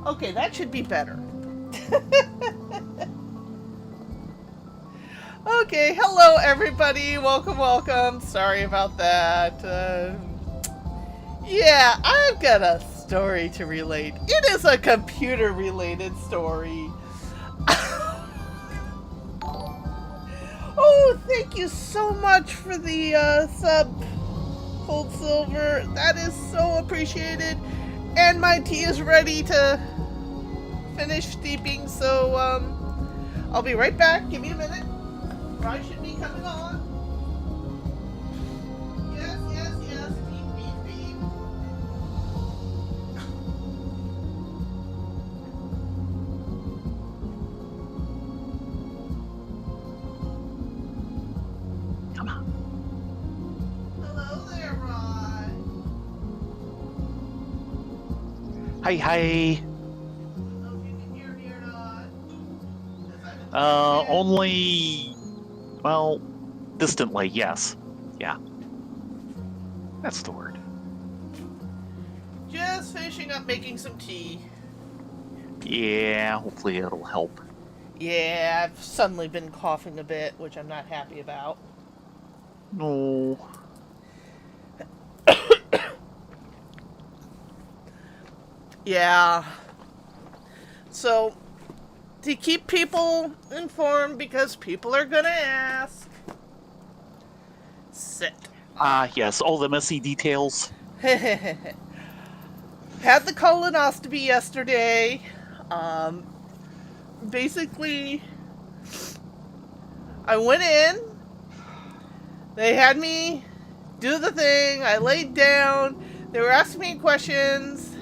Okay, that should be better. Okay, hello everybody. Welcome. Sorry about that. Yeah, I've got a story to relate. It is a computer-related story. Oh, thank you so much for the sub, Cold Silver. That is so appreciated. And my tea is ready to finish steeping, so I'll be right back. Give me a minute. I should be coming on. Yes. Beep. Come on. Hello there, Rod. Hi. I don't know if you can hear me or not. Only, well, distantly, yes. Yeah. That's the word. Just finishing up making some tea. Yeah, hopefully it'll help. Yeah, I've suddenly been coughing a bit, which I'm not happy about. No. Yeah. So, to keep people informed, because people are gonna ask. Sit. Yes, all the messy details. Had the colonoscopy yesterday. Basically, I went in. They had me do the thing. I laid down. They were asking me questions.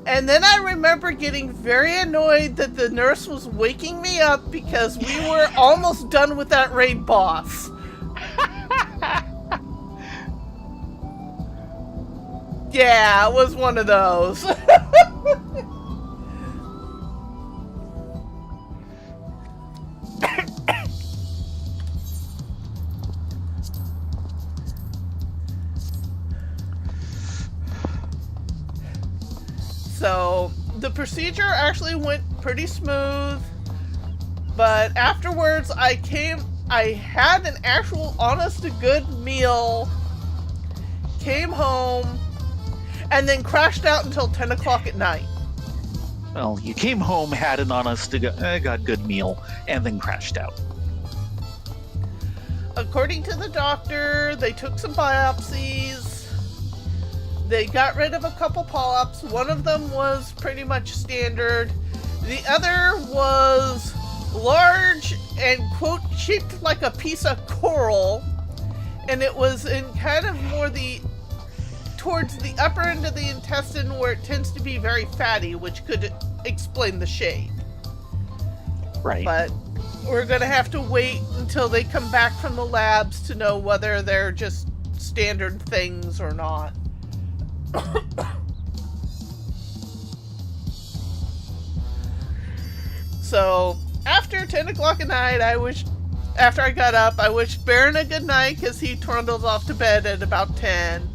And then I remember getting very annoyed that the nurse was waking me up because we were almost done with that raid boss. Yeah, it was one of those. So, the procedure actually went pretty smooth, but afterwards I had an actual honest-to-good meal, came home, and then crashed out until 10 o'clock at night. Well, you came home, had an honest-to-God good meal, and then crashed out. According to the doctor, they took some biopsies. They got rid of a couple polyps. One of them was pretty much standard. The other was large and, quote, shaped like a piece of coral. And it was in kind of more towards the upper end of the intestine where it tends to be very fatty, which could explain the shape. Right. But we're going to have to wait until they come back from the labs to know whether they're just standard things or not. So, after 10 o'clock at night, after I got up, I wished Baron a good night because he trundled off to bed at about 10.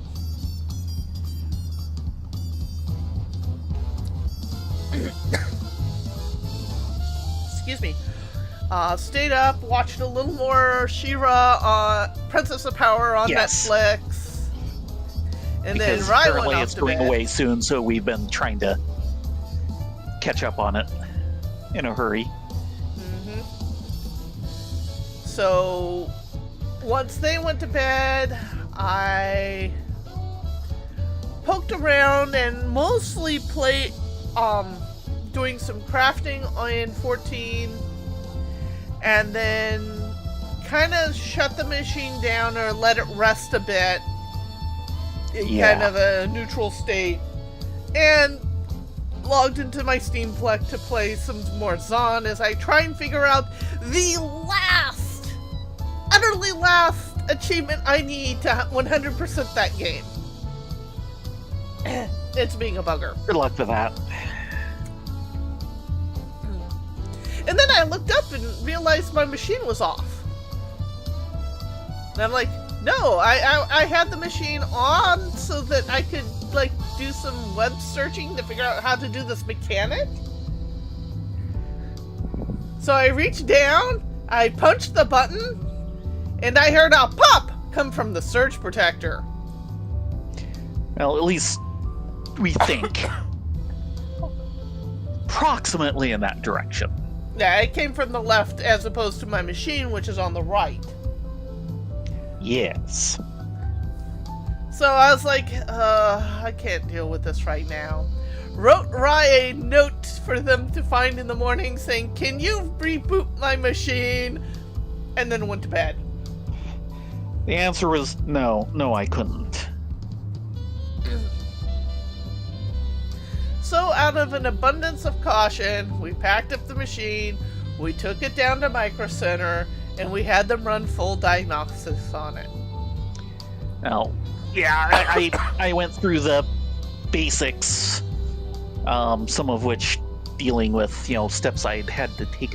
Excuse me. Stayed up, watched a little more She-Ra, Princess of Power on Netflix. And because then Ryan apparently went off it's to going bed. away soon, so we've been trying to catch up on it in a hurry. Mm-hmm. So, once they went to bed, I poked around and mostly played, doing some crafting in 14, and then kind of shut the machine down or let it rest a bit in kind of a neutral state, and logged into my Steamplek to play some more Zon as I try and figure out the utterly last achievement I need to 100% that game. It's being a bugger. Good luck with that. And then I looked up and realized my machine was off. And I'm like, no, I had the machine on so that I could, like, do some web searching to figure out how to do this mechanic. So I reached down, I punched the button, and I heard a pop come from the surge protector. Well, at least we think approximately in that direction. Yeah, it came from the left as opposed to my machine, which is on the right. Yes. So I was like, I can't deal with this right now. Wrote Rai a note for them to find in the morning saying, can you reboot my machine? And then went to bed. The answer was no, I couldn't. So out of an abundance of caution, we packed up the machine, we took it down to Micro Center, and we had them run full diagnostics on it. Well, yeah, I went through the basics, some of which dealing with, steps I had to take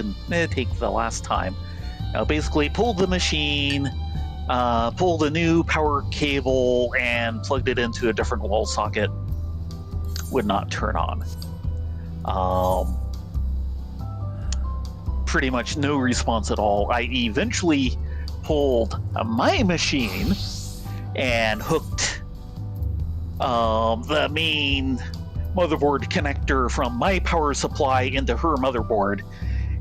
the last time. Basically pulled the machine, pulled a new power cable, and plugged it into a different wall socket. Would not turn on. Pretty much no response at all. I eventually pulled my machine and hooked the main motherboard connector from my power supply into her motherboard,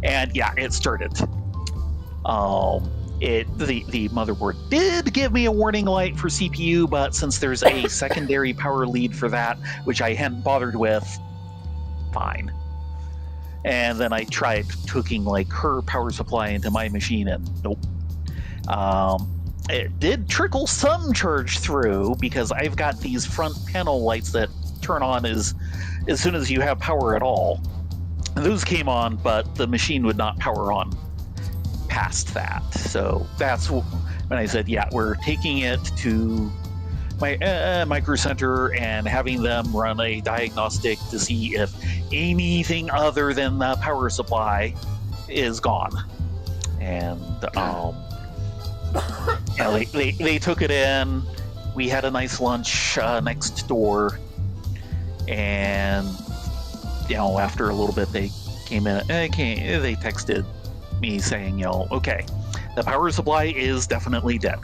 and yeah, it started. The motherboard did give me a warning light for CPU, but since there's a secondary power lead for that, which I hadn't bothered with, fine. And then I tried hooking her power supply into my machine, and nope. It did trickle some charge through because I've got these front panel lights that turn on as soon as you have power at all. And those came on, but the machine would not power on past that. So that's when I said, yeah, we're taking it to my Micro Center and having them run a diagnostic to see if anything other than the power supply is gone. And they took it in. We had a nice lunch next door, and after a little bit they came in. They texted me saying, okay, the power supply is definitely dead.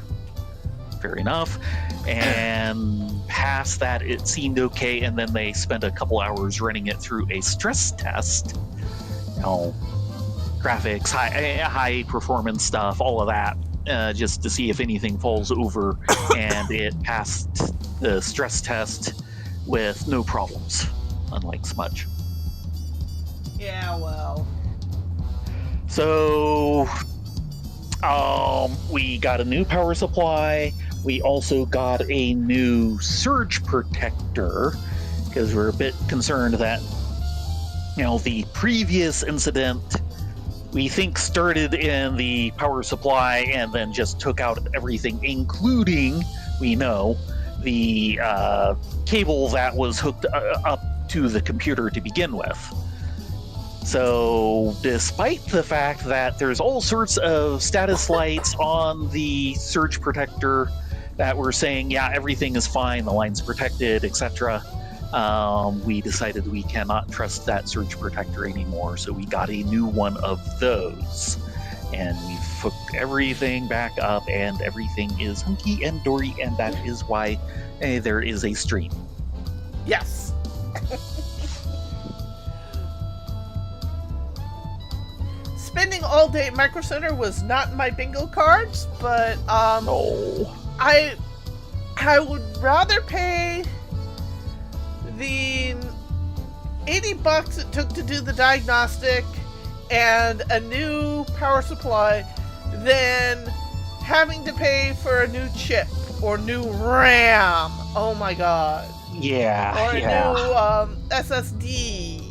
Fair enough. And past that, it seemed okay. And then they spent a couple hours running it through a stress test. Graphics, high performance stuff, all of that, just to see if anything falls over. And it passed the stress test with no problems, unlike Smudge. Yeah, well. So, we got a new power supply. We also got a new surge protector because we're a bit concerned that, the previous incident we think started in the power supply and then just took out everything, including, we know, the cable that was hooked up to the computer to begin with. So, despite the fact that there's all sorts of status lights on the surge protector that were saying, yeah, everything is fine, the line's protected, etc., we decided we cannot trust that surge protector anymore, so we got a new one of those. And we've hooked everything back up, and everything is hunky and dory, and that is why there is a stream. Yes. Spending all day at Micro Center was not in my bingo cards, but No. I would rather pay the $80 it took to do the diagnostic and a new power supply than having to pay for a new chip or new RAM. Oh my god. Yeah. Or a new SSD.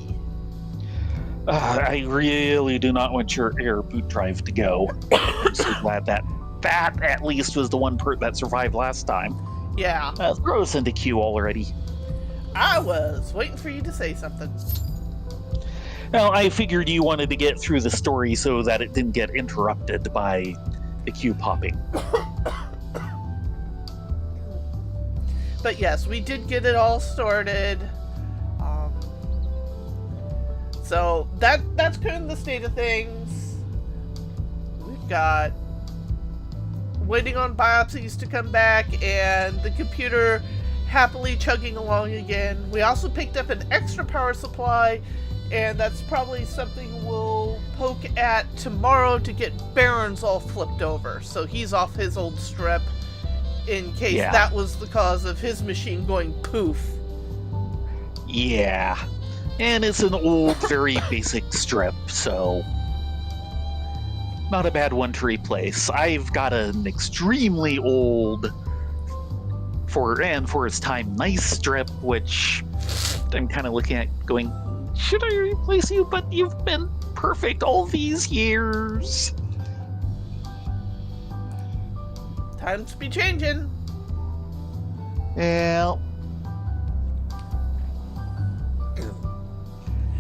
I really do not want your Air boot drive to go. I'm so glad that at least was the one that survived last time. Yeah. Throw us into queue already. I was waiting for you to say something. Well, I figured you wanted to get through the story so that it didn't get interrupted by the queue popping. But yes, we did get it all started. So that's kind of the state of things. We've got waiting on biopsies to come back, and the computer happily chugging along again. We also picked up an extra power supply, and that's probably something we'll poke at tomorrow to get Baron's all flipped over. So he's off his old strip in case that was the cause of his machine going poof. Yeah. And it's an old, very basic strip, so not a bad one to replace. I've got an extremely old, for its time, nice strip, which I'm kind of looking at going, should I replace you? But you've been perfect all these years. Times be changing. Yeah.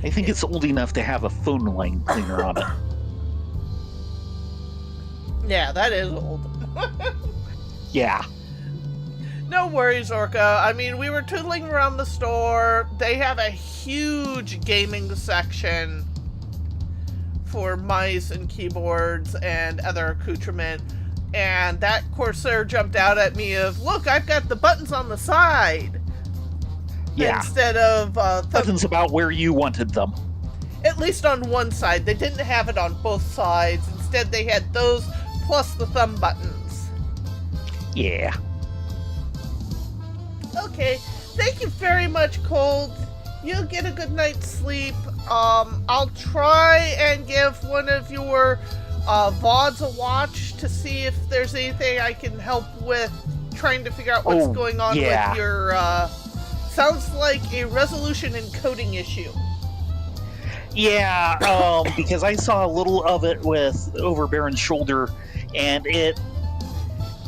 I think it's old enough to have a phone line cleaner on it. Yeah, that is old. Yeah. No worries, Orca. I mean, we were tootling around the store. They have a huge gaming section for mice and keyboards and other accoutrement. And that Corsair jumped out at me of, look, I've got the buttons on the side. Yeah. Instead of buttons about where you wanted them. At least on one side. They didn't have it on both sides. Instead, they had those plus the thumb buttons. Yeah. Okay. Thank you very much, Cold. You get a good night's sleep. I'll try and give one of your VODs a watch to see if there's anything I can help with trying to figure out what's going on with your sounds like a resolution encoding issue. Yeah, because I saw a little of it with over Baron's shoulder, and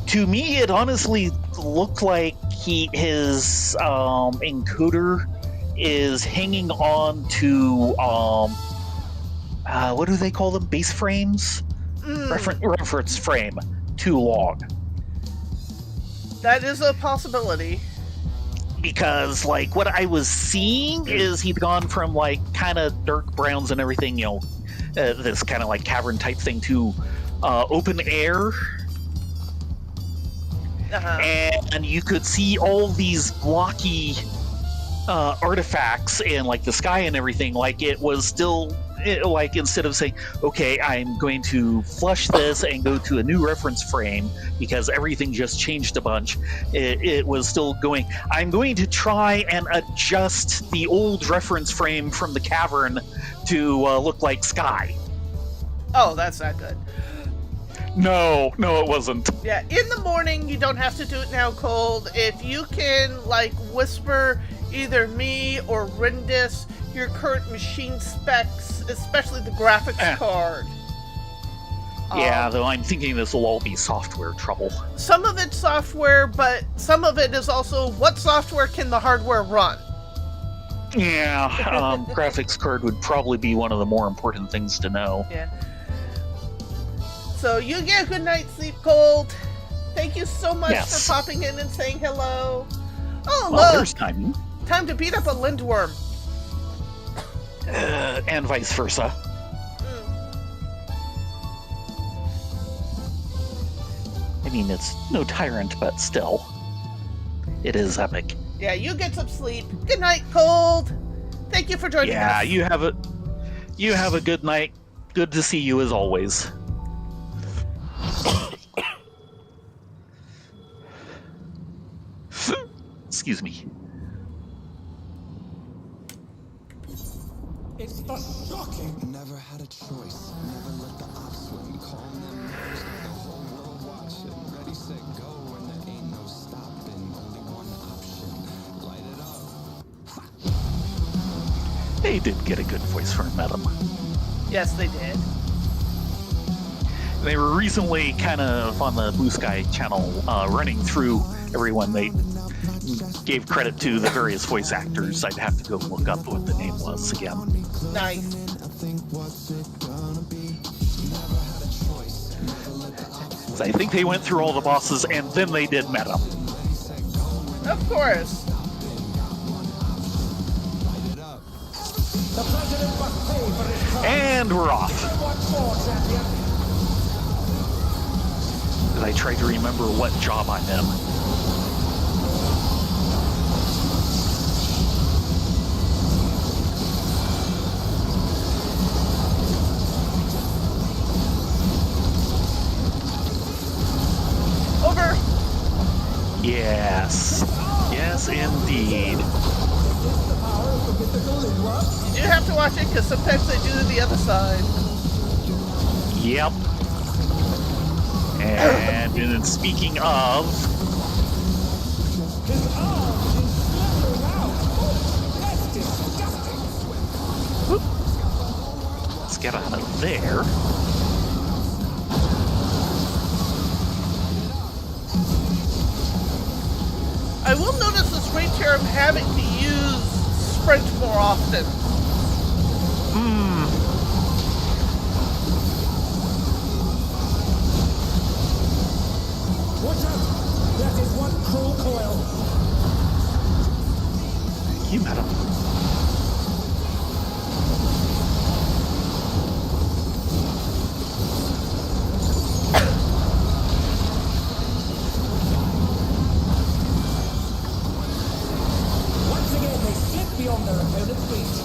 to me, it honestly looked like his encoder is hanging on to what do they call them? Base frames? Reference frame. Too long. That is a possibility. Because, like, what I was seeing is he'd gone from, like, kind of dark browns and everything, this kind of, like, cavern type thing to open air. And you could see all these blocky artifacts and, like, the sky and everything. Like, it was still, like, instead of saying, okay, I'm going to flush this and go to a new reference frame because everything just changed a bunch, it was still going, I'm going to try and adjust the old reference frame from the cavern to look like sky. Oh, that's not good. No, it wasn't. Yeah, in the morning, you don't have to do it now, Cold. If you can, like, whisper either me or Rindis your current machine specs, especially the graphics card. Yeah, though I'm thinking this will all be software trouble. Some of it's software, but some of it is also what software can the hardware run? Yeah, graphics card would probably be one of the more important things to know. Yeah. So you get a good night's sleep, Cold. Thank you so much for popping in and saying hello. Oh, well, look! there's time. Time to beat up a lindworm. And vice versa. I mean, it's no tyrant, but still. It is epic. Yeah, you get some sleep. Good night, Cold. Thank you for joining us. Yeah, you have a good night. Good to see you as always. Excuse me. It's the shocking. Never had a choice. Never let the ops swim. Calm them nerves. The whole world watching. Ready, set, go. And there ain't no stopping. Only one option. Light it up. They did get a good voice for Madam. Yes, they did. They were recently kind of on the Blue Sky channel running through everyone. They gave credit to the various voice actors. I'd have to go look up what the name was again. Nice. So I think they went through all the bosses and then they did Meta. Of course. The president must pay for his crime. And we're off. What for, champion? As I try to remember what job I'm in. Over. Yes. Yes, indeed. Is this the power of the mythical Linwa? You do have to watch it because sometimes they do the other side. Yep. And speaking of, His arm is slithering out. Oh, that's disgusting. let's get out of there. I will notice this rate here I'm having to use sprint more often. Watch out. That is one cruel coil. You madam. Once again, they slip beyond their opponent's reach.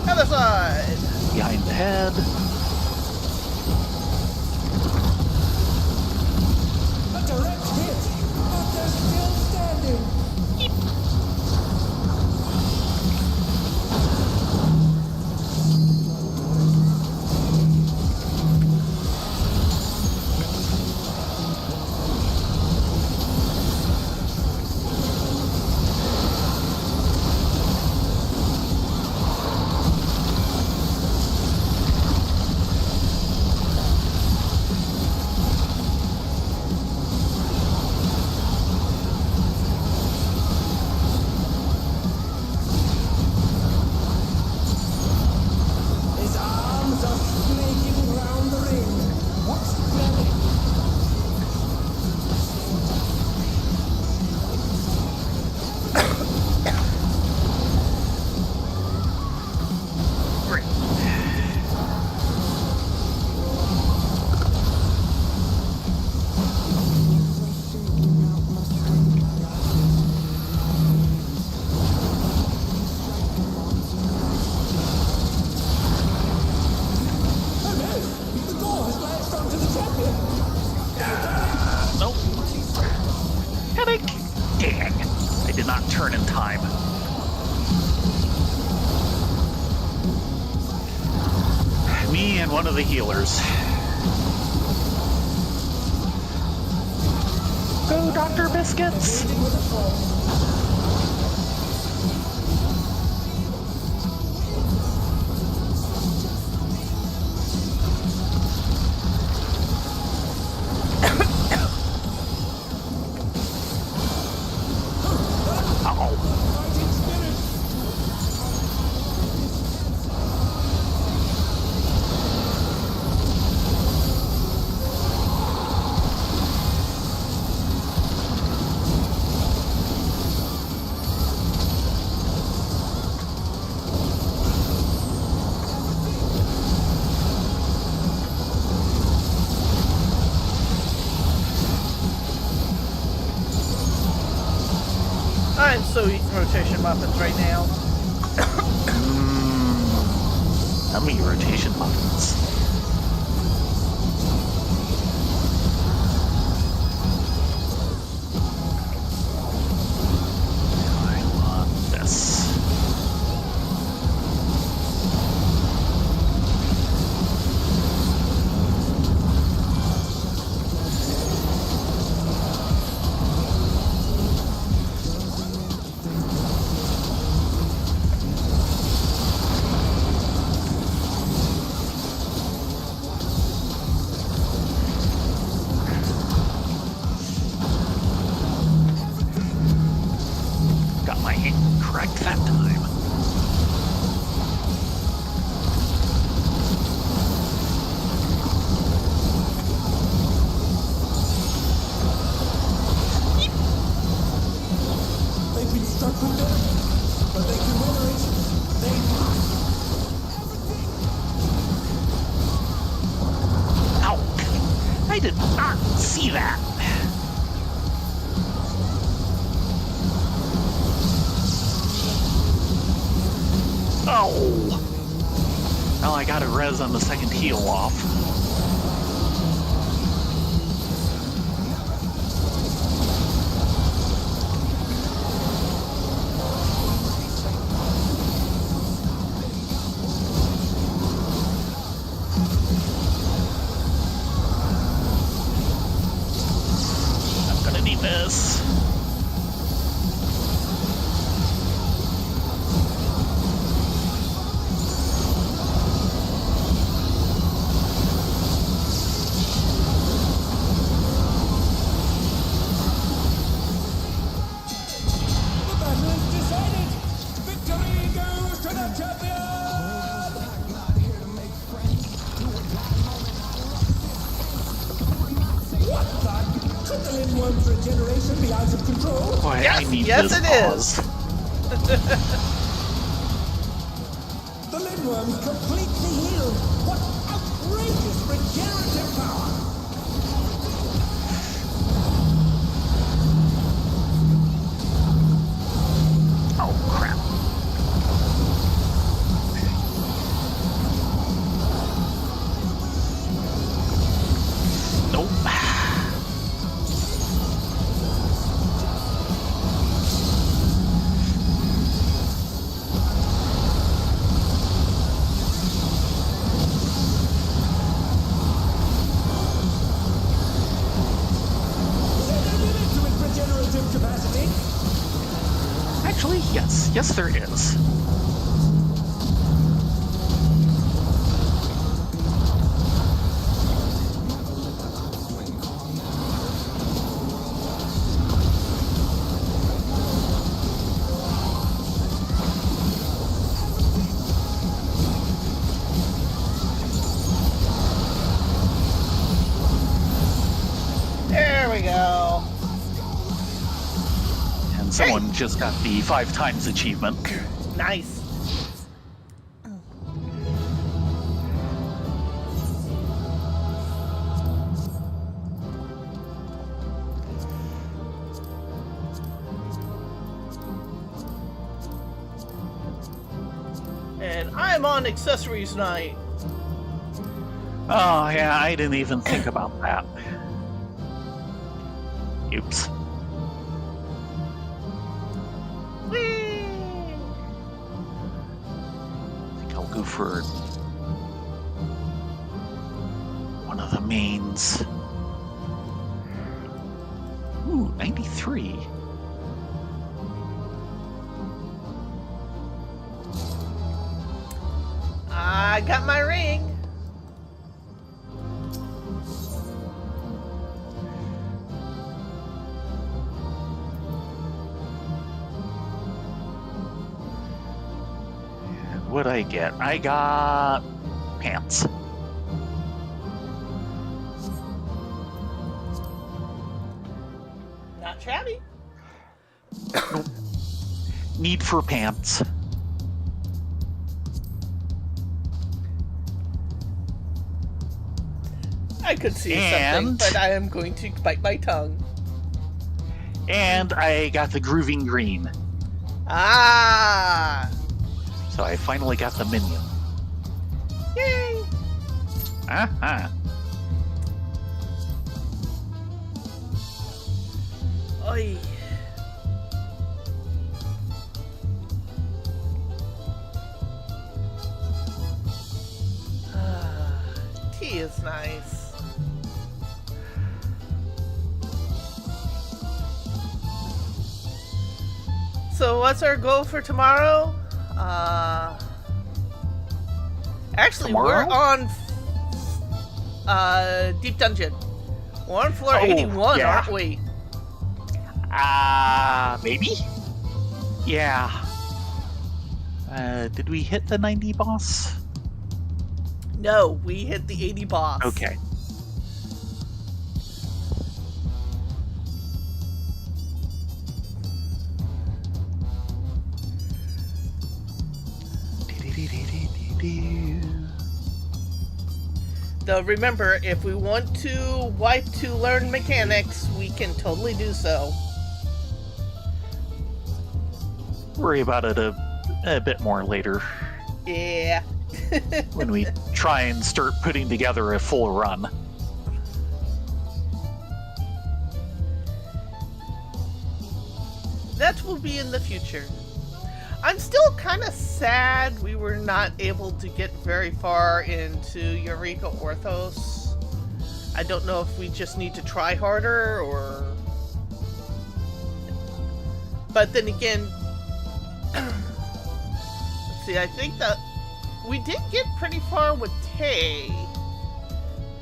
Other side. Behind the head. A direct hit, but they're still standing. His arms are snaking round the ring. What's the plan? Great. Oh no! The door has latched onto the champion. Nope. Headache. Dang. I did not turn in time. Me and one of the healers. Go, Dr. Biscuits. Waiting with a fall. Uh-oh. Fighting spirit. I'm so eating rotation muffins right now. How many rotation muffins? I want this. got my angle correct that time. They've been struck with death, but they can weather it. They must. Ow! I did not see that. Oh! Well, I got a res on the second heal off. I'm gonna need this. The battle is decided. Victory goes to the champion. What the? Could the Lindworm's regeneration be out of control? Boy, Yes, I need yes, this it is. pause. The Lindworm's completely healed. What outrageous regenerative power! Oh, crap. Nope. Is there no limit to its regenerative capacity? Actually, yes. Yes, there is. There we go. And someone just got the 5 times achievement. Nice. And I'm on accessories night. Oh, yeah, I didn't even think about that. Oops. Whee! I think I'll go for one of the mains. Ooh, 93. I got my ring. And what'd I get? I got pants. Not shabby. Need for pants. I could see something, And- but I am going to bite my tongue. And I got the grooving green. Ah! So I finally got the minion. Yay! Uh-huh. Oi. Tea is nice. So what's our goal for tomorrow? Actually, Tomorrow? we're on Deep Dungeon. We're on floor Oh, 81, yeah. aren't we? Maybe? Yeah. Did we hit the 90 boss? No, we hit the 80 boss. Okay. Though remember, if we want to wipe to learn mechanics, we can totally do so. Worry about it a bit more later. Yeah. When we try and start putting together a full run. That will be in the future. I'm still kind of sad we were not able to get very far into Eureka Orthos. I don't know if we just need to try harder or... But then again... Let's see, I think that we did get pretty far with Tay.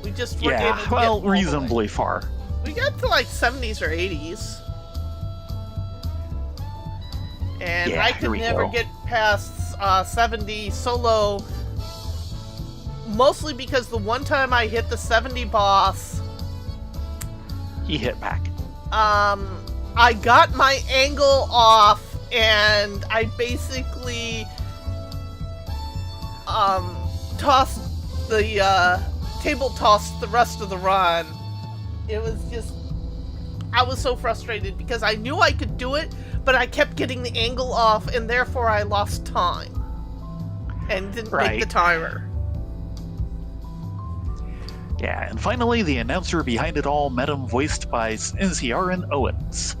We just weren't able to get all the way. Reasonably far. We got to like 70s or 80s. And Yeah, I could never get past 70 solo, mostly because the one time I hit the 70 boss, He hit back. I got my angle off and I basically tossed the table tossed the rest of the run. It was just, I was so frustrated because I knew I could do it, but I kept getting the angle off, and therefore I lost time. And didn't make the timer. Yeah, and finally, the announcer behind it all met him, voiced by Ciaran Owens.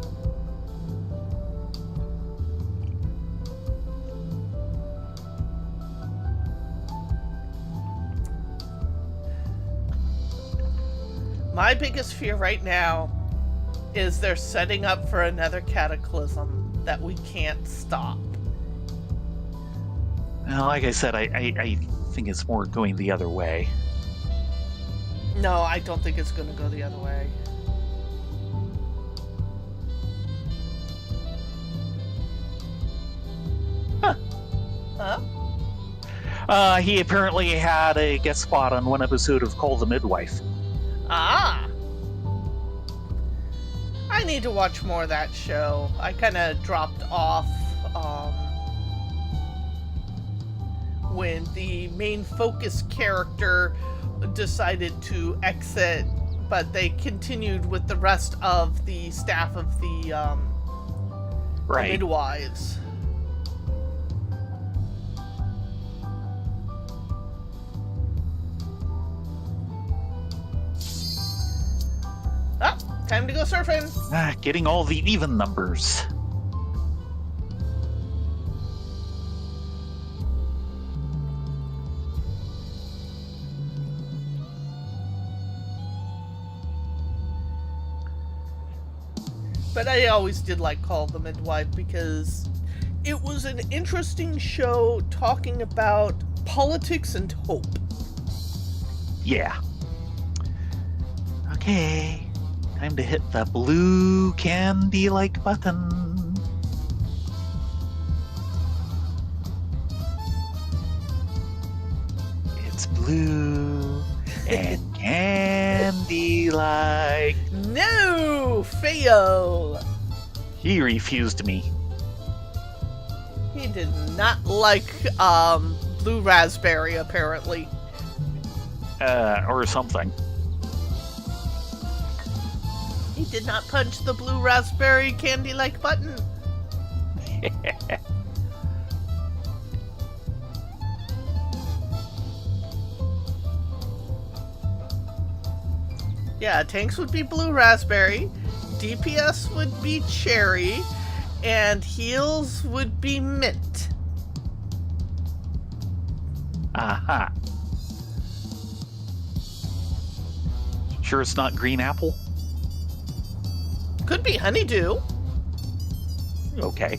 My biggest fear right now is they're setting up for another cataclysm that we can't stop. Well, like I said, I think it's more going the other way. No, I don't think it's going to go the other way. Huh? He apparently had a guest spot on one episode of Call the Midwife. Ah! I need to watch more of that show. I kind of dropped off when the main focus character decided to exit, but they continued with the rest of the staff of the midwives. Oh, time to go surfing. Getting all the even numbers. But I always did like Call the Midwife because it was an interesting show talking about politics and hope. Yeah. Okay. Time to hit the blue candy-like button. It's blue and candy-like. No! Fail! He refused me. He did not like blue raspberry, apparently. Or something. He did not punch the blue raspberry candy-like button. Yeah, tanks would be blue raspberry, DPS would be cherry, and heals would be mint. Aha. Sure it's not green apple? Could be honeydew. Okay.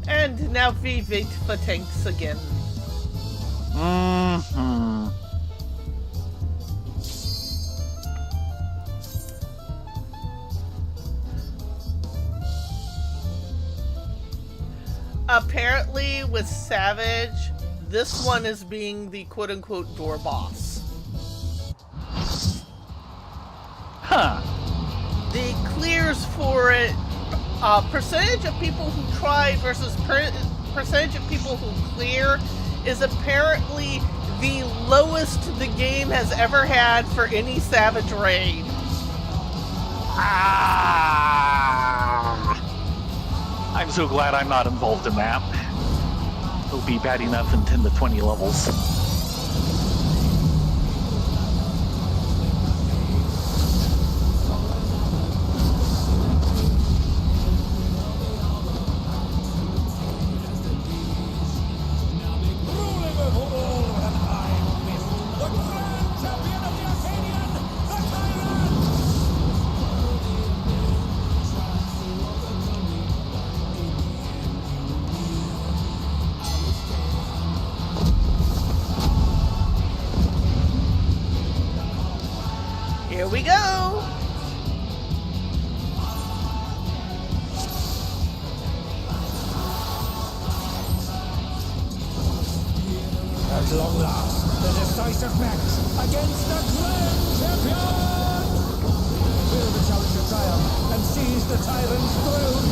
And now we wait for tanks again. Mm-hmm. apparently with Savage, this one is being the quote-unquote door boss. Huh. The clears for it, percentage of people who try versus percentage of people who clear is apparently the lowest the game has ever had for any Savage raid. I'm so glad I'm not involved in that. It'll be bad enough in 10 to 20 levels. Ruling over all and I with the grand champion of the Arcadion, the Tyrant! Here we go! At long last, the decisive match against the grand champion! Will the challenger triumph and seize the tyrant's throne?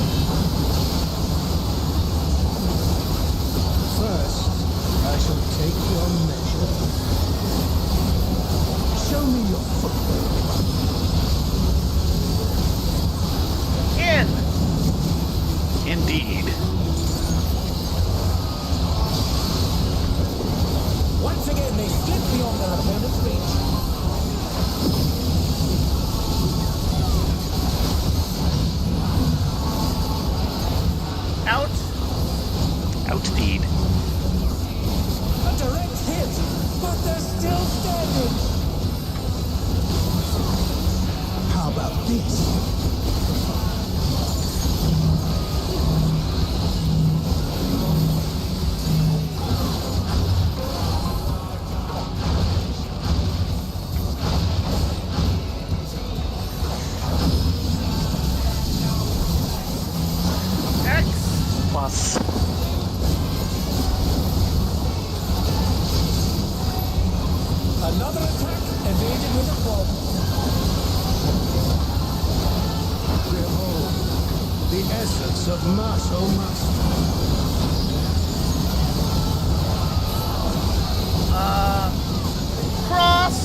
First, I shall take your measure. Show me your footwork. In! Indeed. Once again, they slip beyond their opponent's reach. Out! Outdeed. A direct hit, but they're still standing. How about this? X! Plus, Another attack evaded with a fall. Behold, the essence of martial mastery. Cross!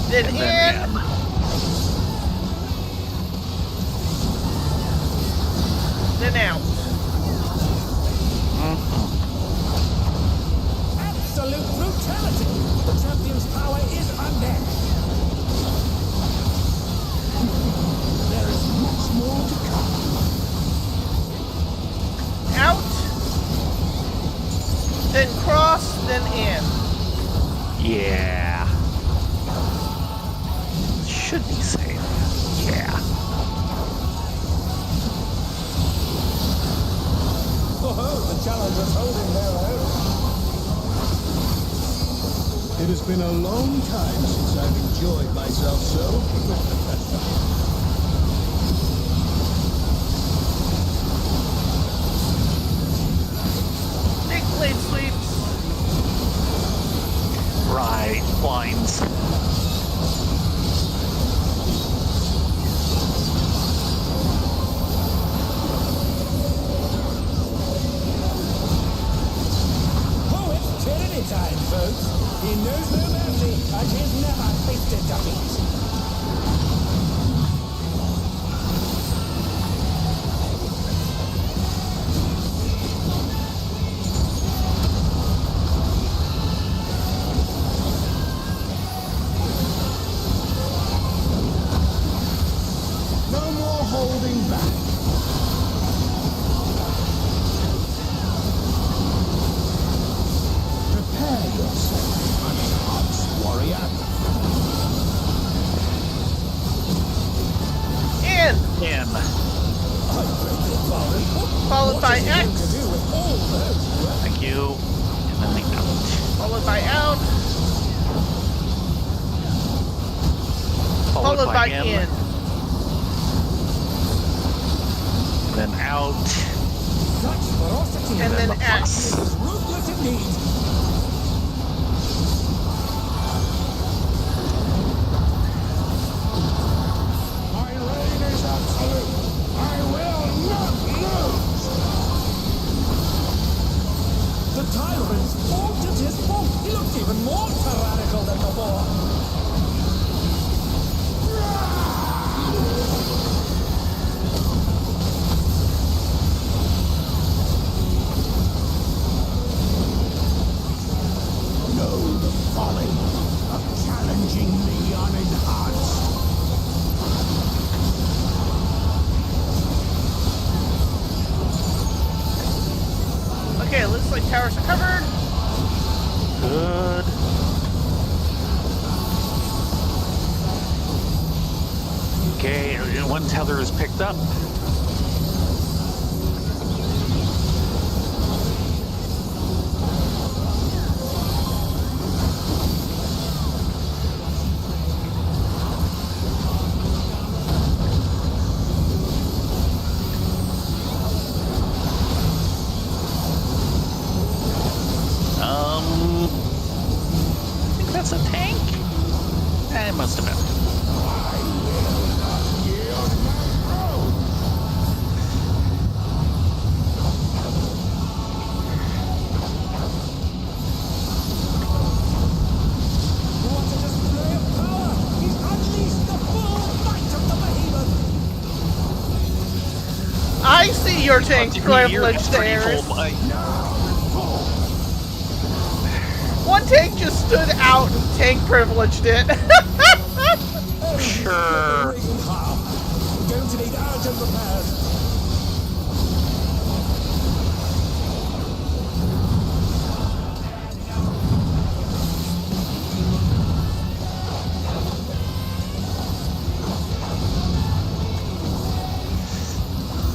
Then and in! then in. Then out. Absolute brutality! The champion's power is unmatched. There is much more to come. Out. Then cross, then in. Yeah. Should be safe. Yeah. Oh, the challenger's holding their own. It has been a long time since I've enjoyed myself so. Big blade sweeps. Right. Blinds. Oh, it's tyranny time, folks. He knows no mercy, and he's never tasted defeat. No more holding back. Prepare yourself, unarmed warrior. In! In. I beg your pardon. Followed by What is he going X. to do with all those? Thank you. And then the out. Followed by out. Followed by in. Then out. Such ferocity And then Plus. is ruthless indeed. My reign is absolute. I will not lose. The tyrant's bolted his boat. He looks even more tyrannical than before. Know the folly of challenging the unenhanced. Okay, looks like towers are covered. Good. Okay, one tether is picked up. I think that's a tank. It must have been. What a display of power! He's unleashed the full might of the behemoth! I see your tank privilege there. One tank just stood out and tank privileged it. Sure. We're going to need urgent repairs.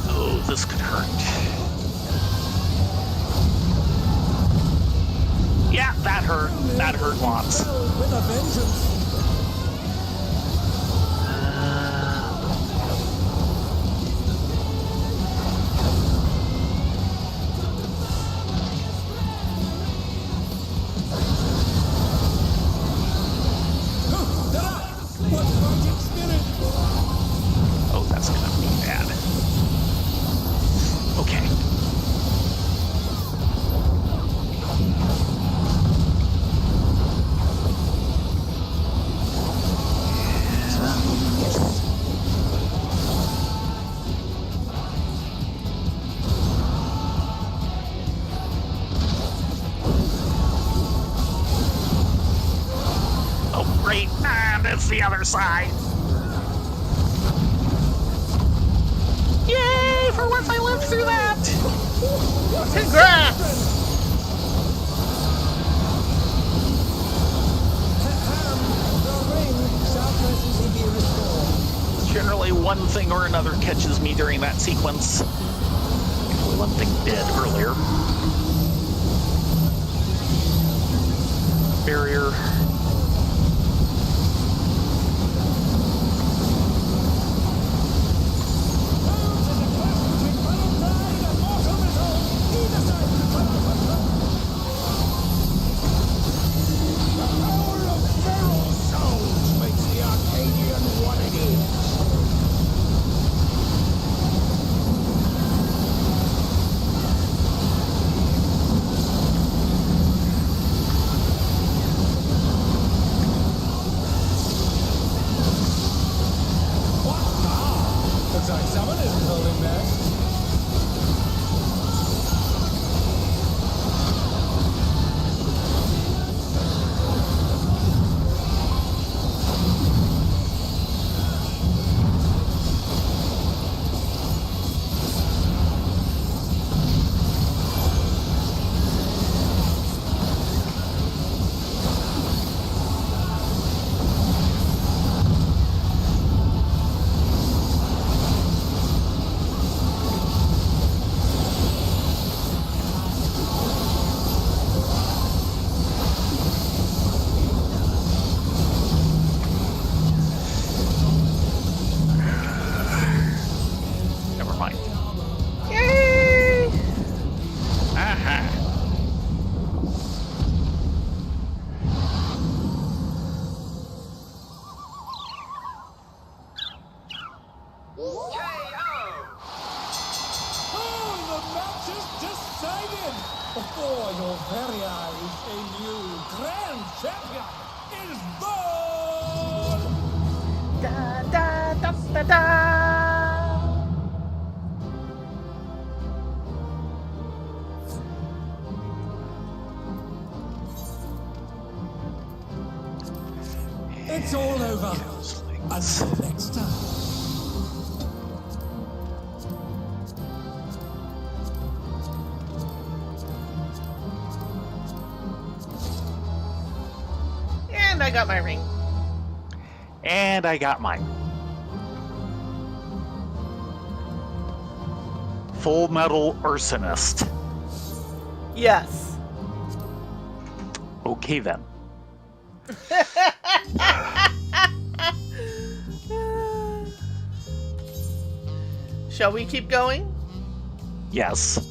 Oh, this could hurt. Yeah, that hurt. That hurt lots. With a vengeance. What fighting spirit! Oh, that's gonna be bad. Okay. Oh, great. Ah, that's the other side. Yay! For once I lived through that! Congrats! The ring shall presently be restored. Generally, one thing or another catches me during that sequence. Actually, one thing did earlier. Barrier. The power of feral souls makes the Arcadian what it is. What the? Looks like someone isn't holding back. Before your very eyes, a new grand champion is born! Da da da da da. It's all over. Until next time. And I got my ring. And I got mine. Full Metal Arsonist. Yes. Okay then. Shall we keep going? Yes.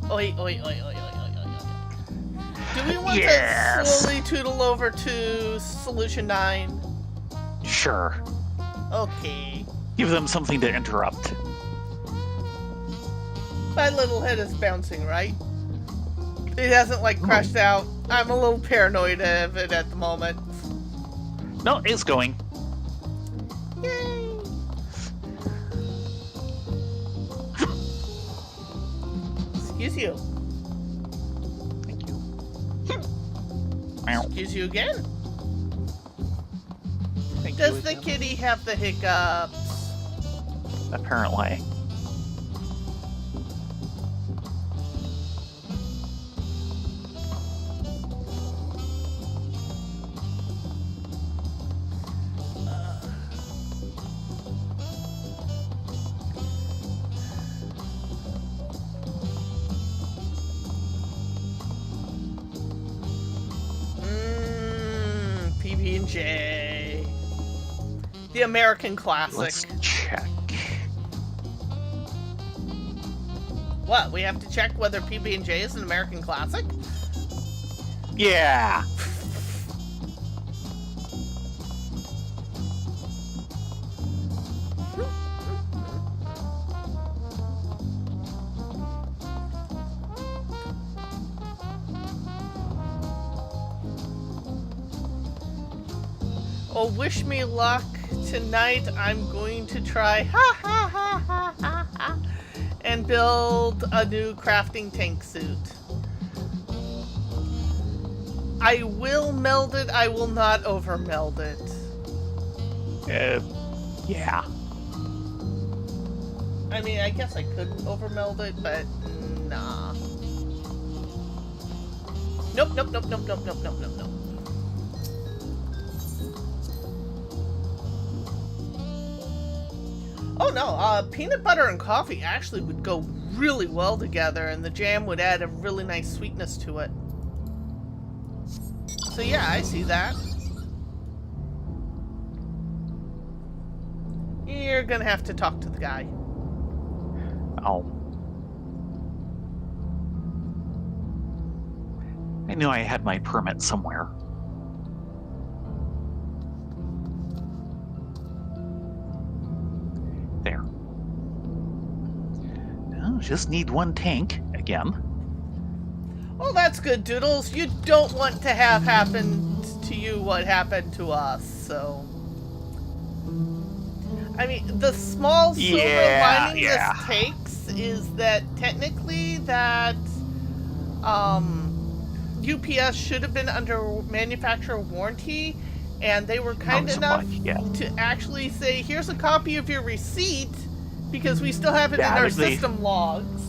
Oi, oi, oi, oi, oi, oi, oi. Do we want to Yes. slowly tootle over to Solution 9? Sure. Okay. Give them something to interrupt. My little head is bouncing, right? It hasn't, like, crashed out. I'm a little paranoid of it at the moment. No, it's going. Yay! Excuse you. Thank you. Meow. Excuse you again. Thank Does you the again. kitty have the hiccups? Apparently. PB&J. The American classic. Let's check. What? We have to check whether PB&J is an American classic? Yeah. Oh, wish me luck. Tonight I'm going to try and build a new crafting tank suit. I will meld it, I will not over meld it. Yeah. I mean, I guess I could over meld it, but nah. Nope, nope, nope, nope, nope, nope, nope, nope, nope. Oh no, peanut butter and coffee actually would go really well together, and the jam would add a really nice sweetness to it. So yeah, I see that. You're gonna have to talk to the guy. Oh. I knew I had my permit somewhere. There. Oh, just need one tank again. Oh, that's good, Doodles. You don't want to have happened to you what happened to us, so... I mean, the small silver lining yeah. this takes is that technically that UPS should have been under manufacturer warranty, and they were kind so enough much, yeah. to actually say, here's a copy of your receipt, because we still have it in Yeah, our they- system logs.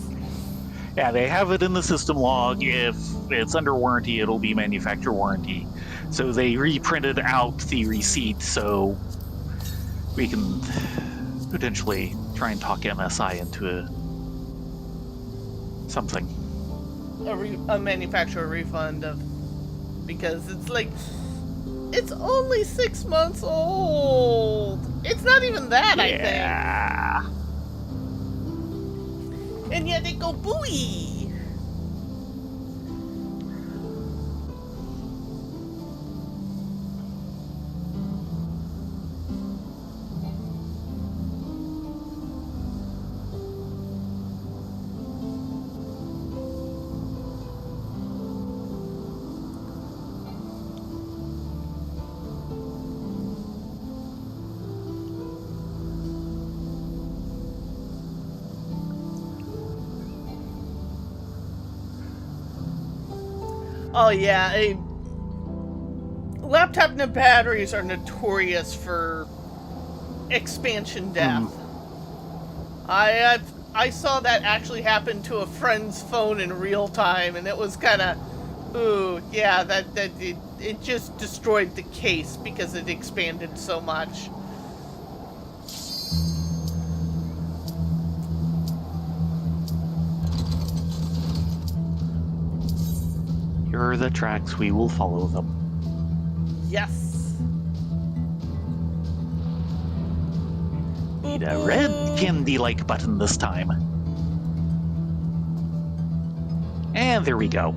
Yeah, they have it in the system log. If it's under warranty, it'll be manufacturer warranty. So they reprinted out the receipt so we can potentially try and talk MSI into something. A manufacturer refund of, because it's like, it's only 6 months old. It's not even that, I think. Yeah. And yet they go booey. Oh yeah, laptop batteries are notorious for expansion death. I saw that actually happen to a friend's phone in real time, and it was kind of, ooh, yeah, it just destroyed the case because it expanded so much. Here are the tracks. We will follow them. Yes. Need a red candy-like button this time. And there we go.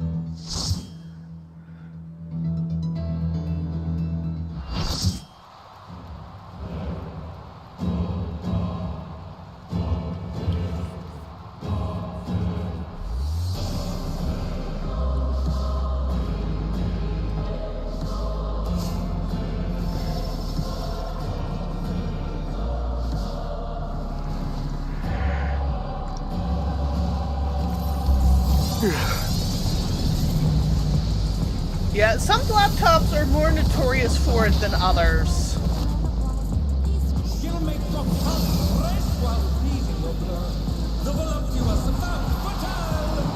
Yeah, some laptops are more notorious for it than others. She'll make your pulse fresh while freezing your blood. The voluptuous femme fatale.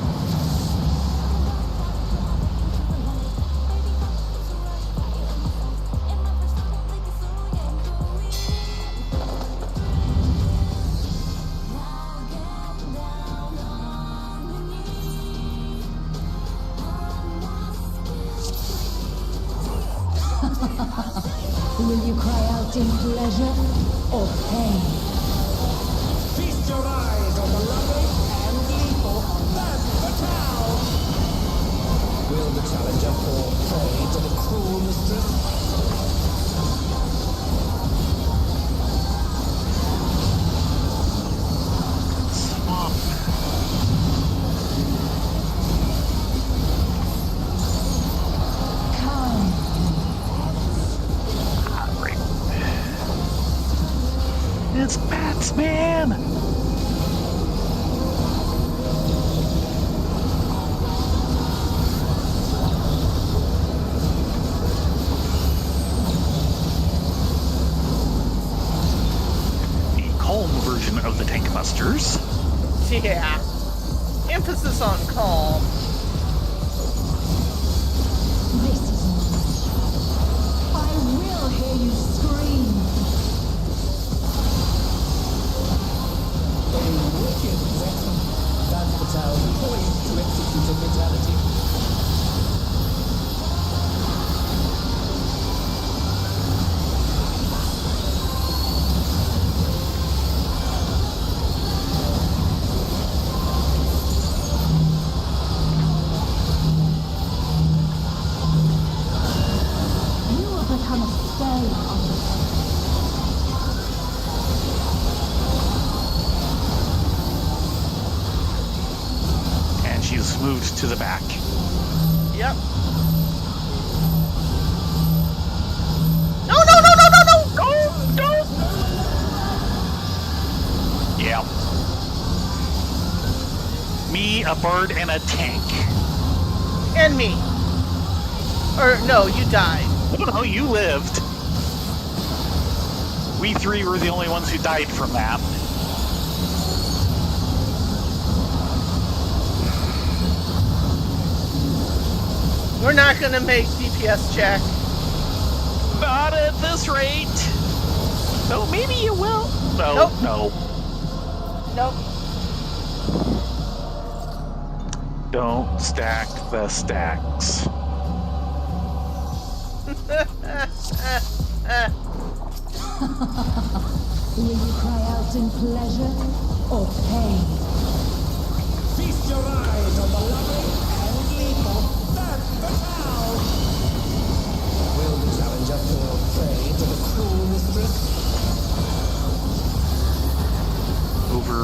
Will you cry out in pleasure or pain? Feast your eyes on the lovely and lethal femme fatale. Will the challenger fall prey to the cruel mistress? Come. Right. It's Batsman! The calm version of the Tank Busters. Yeah. Emphasis on calm. This is mine. I will hear you scream. A wicked weapon. Femme fatale poised to execute a fatality. You will become a stay on the And she's moved to the back. Yep. No, no, no, no, no, no! Don't! Yeah. Me, a bird, and a tank. And me. Or, no, you died. No, you lived. We three were the only ones who died from that. We're not gonna make DPS check. Not at this rate. So maybe you will. No, Nope. no. Nope. Don't stack the stacks. Will you cry out in pleasure or pain? Feast your eyes on the lovely and lethal femme fatale. Will the challenger fall prey to the cruel mistress? Over.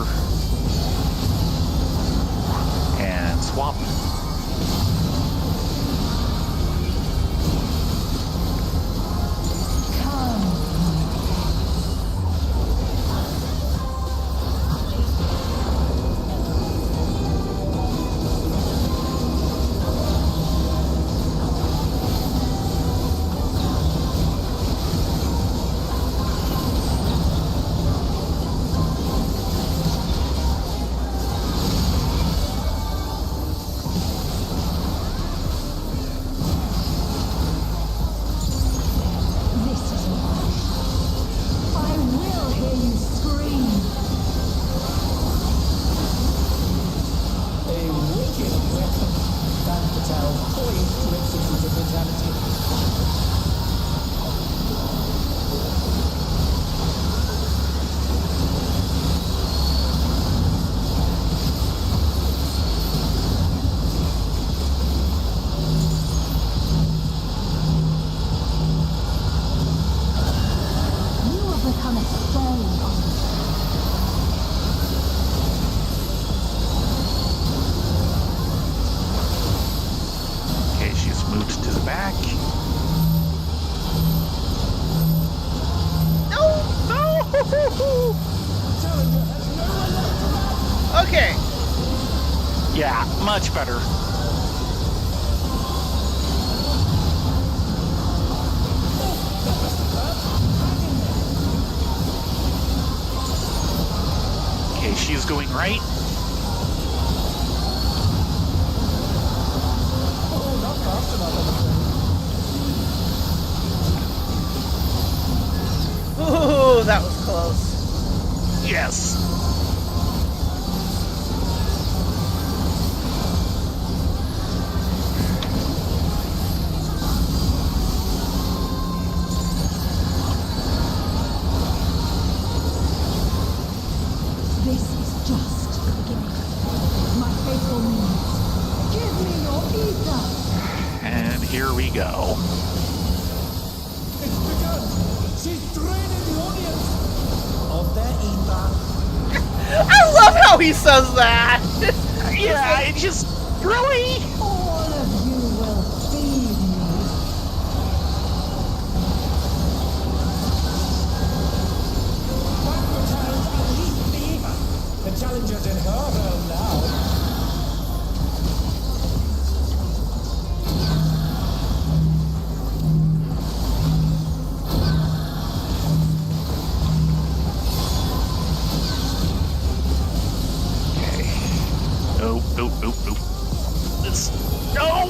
And swap. Come. poised to execute a fatality. You have become a slave of Okay, she's moved to the back. No! No! Okay. Yeah, much better. Okay, she's going right. Oh, not fast enough, I'm afraid. Ooh, that was close. Yes. this is just the beginning. My faithful minions, give me your ether! And here we go. It's begun! She's draining the audience of their ether. I love how he says that. Yeah, it just really. All of you will feed me. Back the challenge, unleash the ether. The challenger's in her realm now. Okay. Nope, nope, nope, nope. This. No!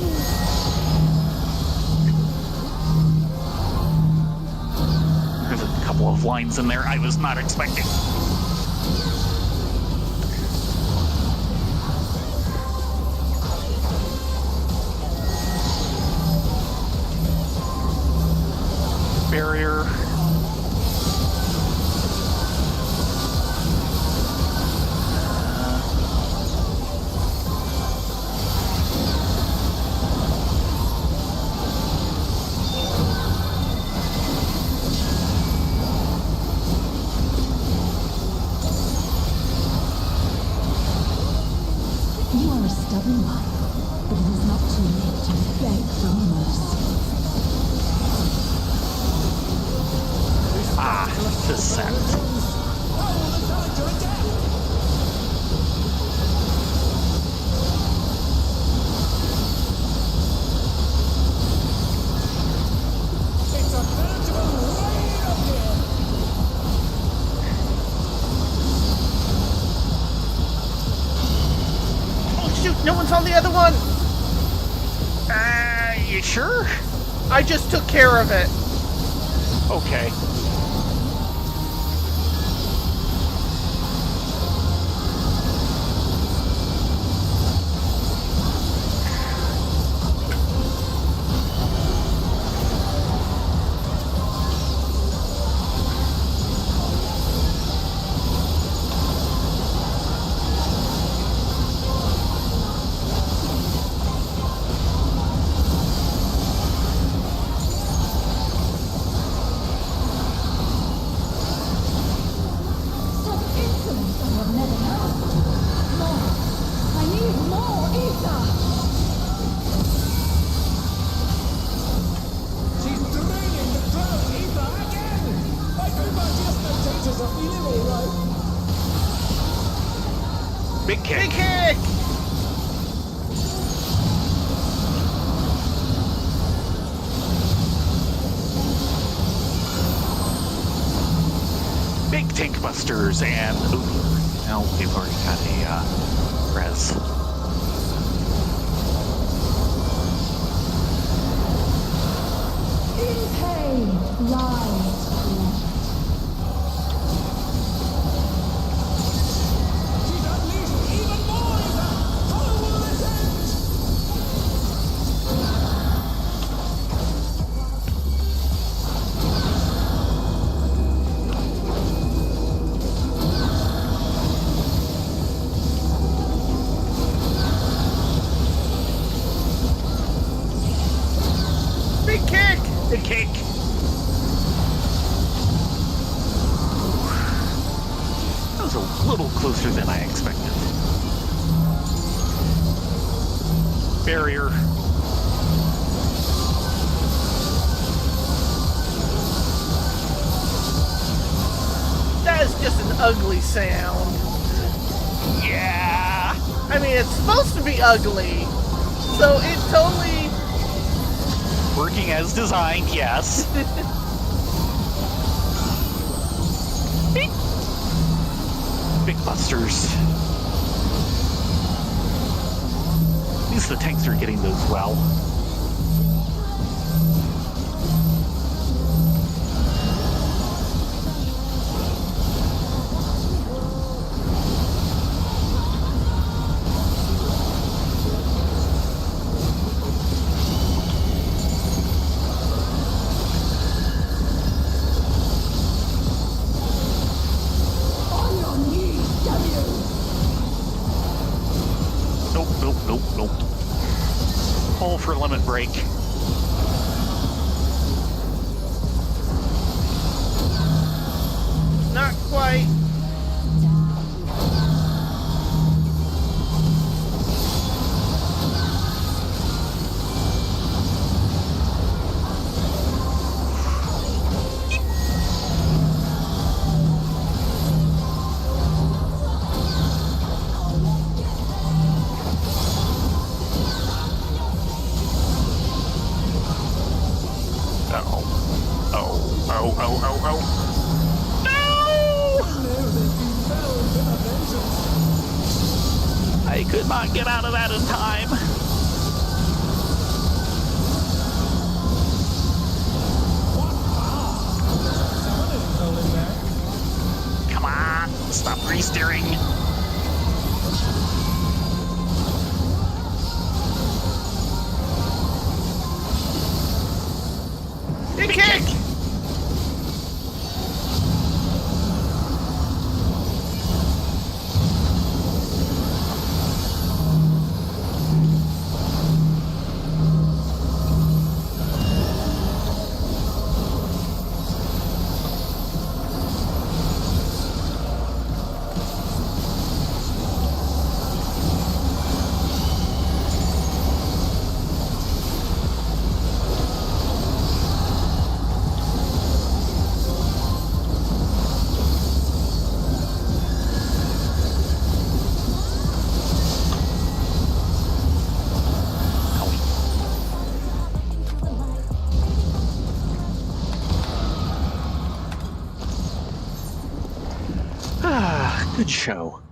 There's a couple of lines in there I was not expecting. Barrier. You are a stubborn one, but it is not too late to beg for mercy. Ah, descent. Oh, the challenger again! It's a veritable rain up here! Oh shoot, no one's on the other one. You sure? I just took care of it. Okay. Such insolence I have never known. More. I need more ether! She's draining the crowd's ether again! I hope our dear spectators are feeling alright. Big kick. Big kick. Big tank busters and now we've already got a res. In pain lies flesh. She's unleashed even more ether! How will this end? barrier. That is just an ugly sound. Yeah. I mean, it's supposed to be ugly, so it totally... Working as designed, yes. Beep. Big busters. At least the tanks are getting those well. On your knees, damn you! Nope, nope, nope, nope. Pull for limit break. Not quite. Uh-oh. Oh, oh, oh, oh, oh. No! I could not get out of that in time. Come on, stop re-steering. Big kick! Ah, good show.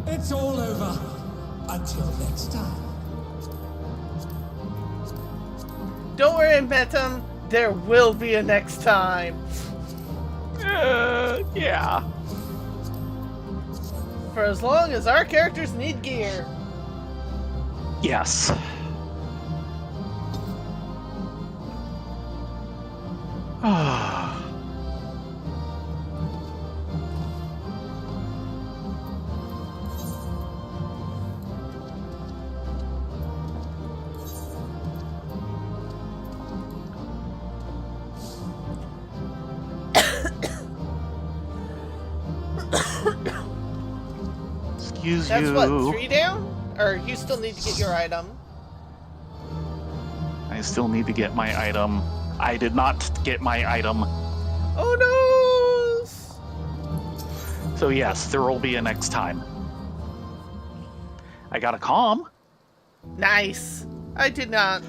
It's all over. Until next time. Don't worry, Metum. There will be a next time. Yeah. For as long as our characters need gear. Yes. Ah. Excuse That's you. what, 3 down? Or you still need to get your item? I still need to get my item. I did not get my item. Oh no! So yes, there will be a next time. I got a comm. Nice. I did not.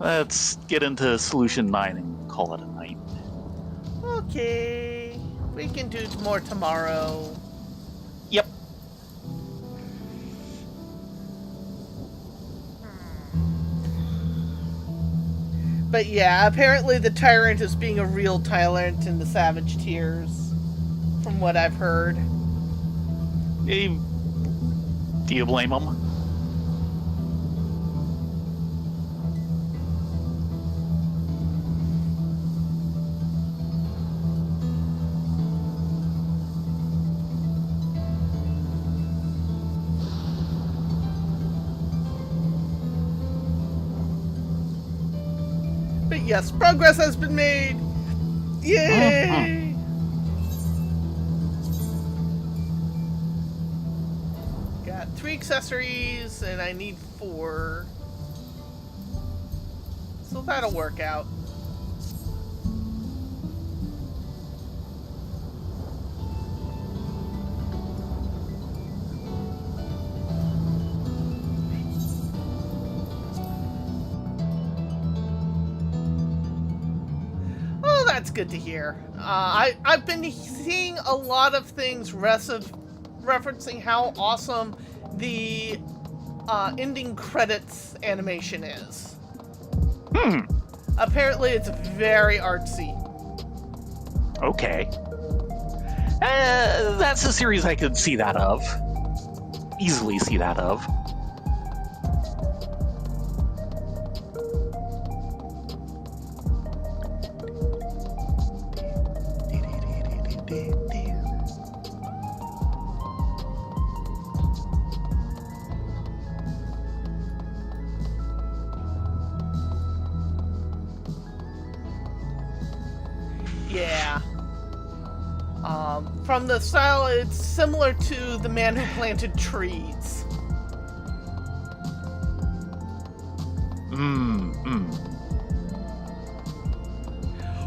Let's get into solution 9 and call it a night. Okay. We can do more tomorrow. Yep. But yeah, apparently the tyrant is being a real tyrant in the Savage Tears. From what I've heard. Do you blame him? But yes, progress has been made! Yay! got 3 accessories, and I need 4. So that'll work out. Oh, that's good to hear. I've been seeing a lot of things referencing how awesome the ending credits animation is. Apparently it's very artsy. Okay. That's a series I could see that of. Easily see that of. Yeah. From the style, it's similar to The Man Who Planted Trees.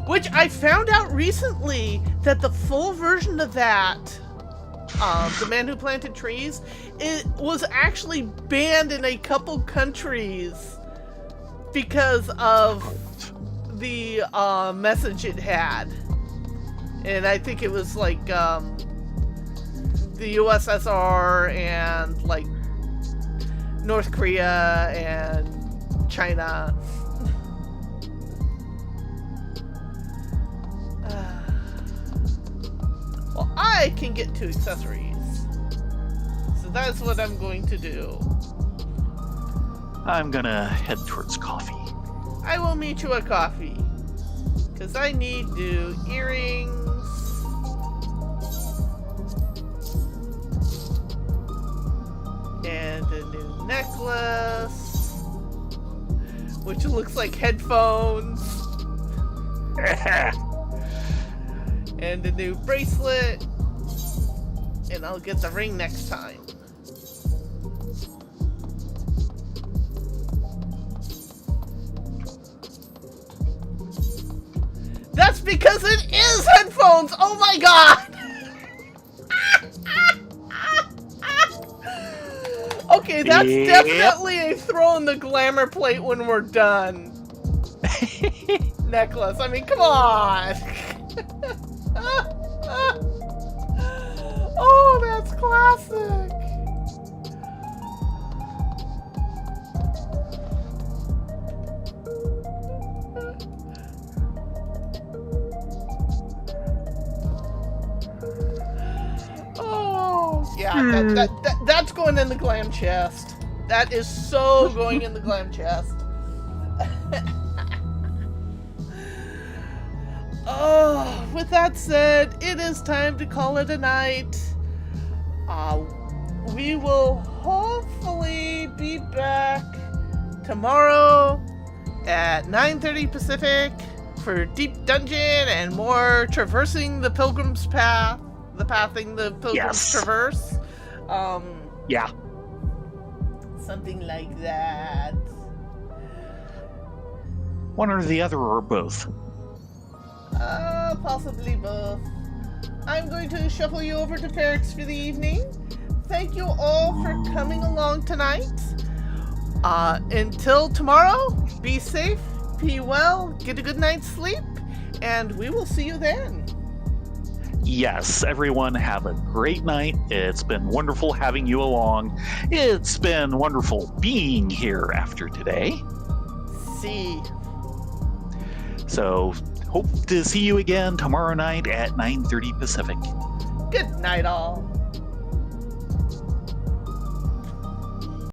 Which I found out recently that the full version of that, The Man Who Planted Trees, it was actually banned in a couple countries because of the message it had. And I think it was like the USSR and like North Korea and China. Well, I can get 2 accessories. So that's what I'm going to do. I'm gonna head towards coffee. I will meet you at coffee. Because I need new earrings. And a new necklace. Which looks like headphones. And a new bracelet. And I'll get the ring next time. That's because it is headphones! Oh my god! Okay, that's definitely a throw in the glamour plate when we're done. Necklace, I mean, come on! Oh, that's classic! Oh, yeah, that's going in the glam chest. That is so going in the glam chest. Oh, with that said, it is time to call it a night. We will hopefully be back tomorrow at 9:30 Pacific for Deep Dungeon and more traversing the Pilgrim's Path. The pathing the Pilgrims traverse. Yeah. Something like that. One or the other, or both. Possibly both. I'm going to shuffle you over to Ferrex for the evening. Thank you all for coming along tonight. Until tomorrow, be safe, be well, get a good night's sleep, and we will see you then. Yes, everyone have a great night. It's been wonderful having you along. It's been wonderful being here after today. See. So, hope to see you again tomorrow night at 9:30 Pacific. Good night, all.